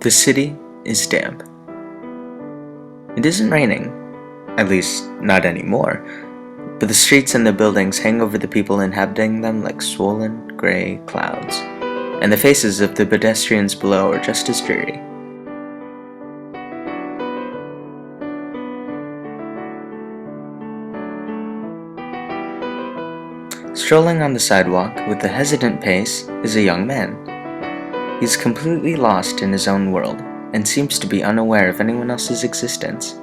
The city is damp. It isn't raining, at least not anymore, but the streets and the buildings hang over the people inhabiting them like swollen, gray clouds, and the faces of the pedestrians below are just as dreary. Strolling on the sidewalk with a hesitant pace is a young man. He's completely lost in his own world and seems to be unaware of anyone else's existence.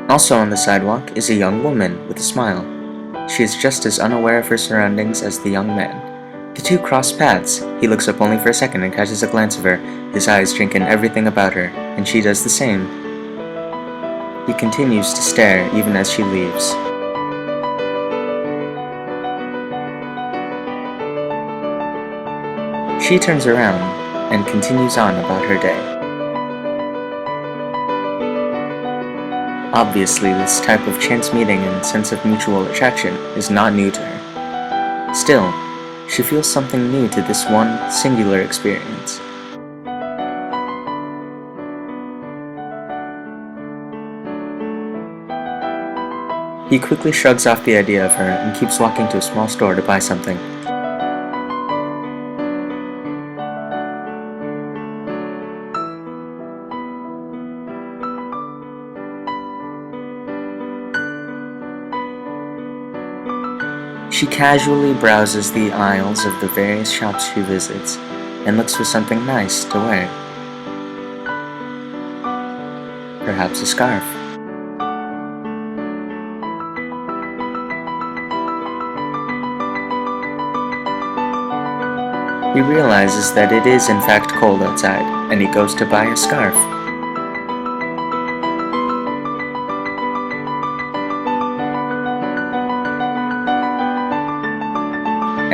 Also on the sidewalk is a young woman with a smile. She is just as unaware of her surroundings as the young man. The two cross paths. He looks up only for a second and catches a glance of her. His eyes drink in everything about her, and she does the same. He continues to stare even as she leaves. She turns around and continues on about her day. Obviously, this type of chance meeting and sense of mutual attraction is not new to her. Still, she feels something new to this one singular experience. He quickly shrugs off the idea of her and keeps walking to a small store to buy something. She casually browses the aisles of the various shops she visits and looks for something nice to wear. Perhaps a scarf. He realizes that it is in fact cold outside, and he goes to buy a scarf.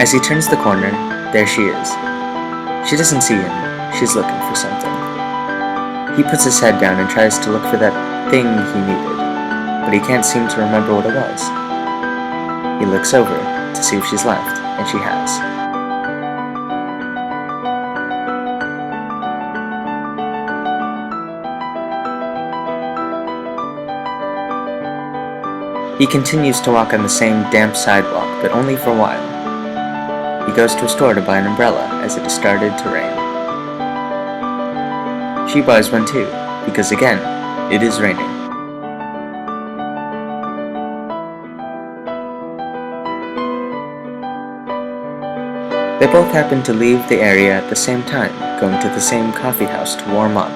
As he turns the corner, there she is. She doesn't see him, she's looking for something. He puts his head down and tries to look for that thing he needed, but he can't seem to remember what it was. He looks over to see if she's left, and she has. He continues to walk on the same damp sidewalk, but only for a while. He goes to a store to buy an umbrella as it has started to rain. She buys one too, because again, it is raining. They both happen to leave the area at the same time, going to the same coffee house to warm up.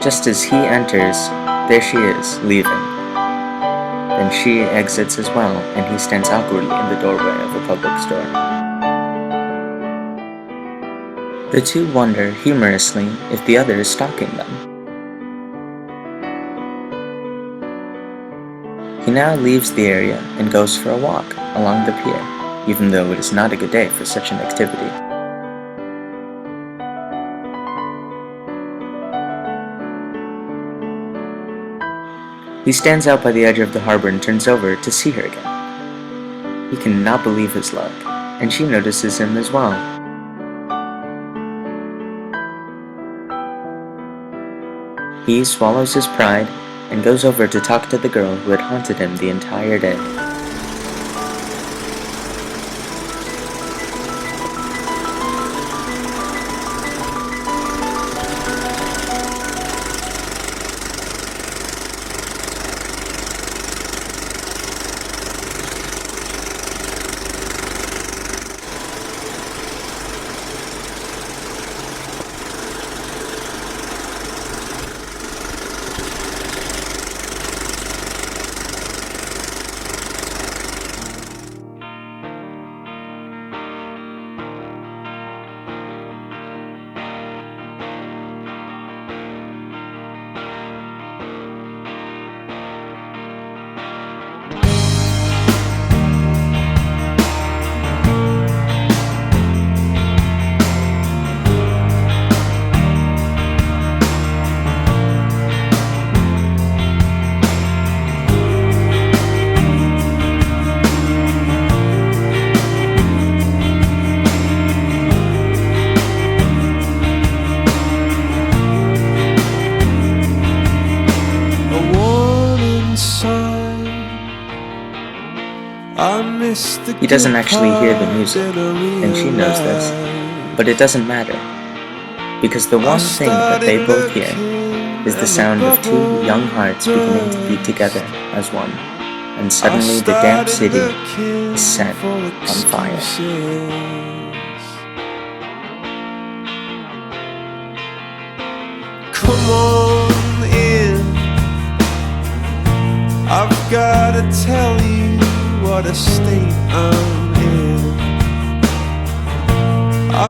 Just as he enters, there she is, leaving. Then she exits as well, and he stands awkwardly in the doorway of a public store. The two wonder, humorously, if the other is stalking them. He now leaves the area and goes for a walk along the pier, even though it is not a good day for such an activity. He stands out by the edge of the harbor and turns over to see her again. He cannot believe his luck, and she notices him as well. He swallows his pride and goes over to talk to the girl who had haunted him the entire day. He doesn't actually hear the music, and she knows this, but it doesn't matter, because the one thing that they both hear is the sound of two young hearts beginning to beat together as one, and suddenly the damp city is set on fire. Come on in, I've gotta tell you what a state I'm in.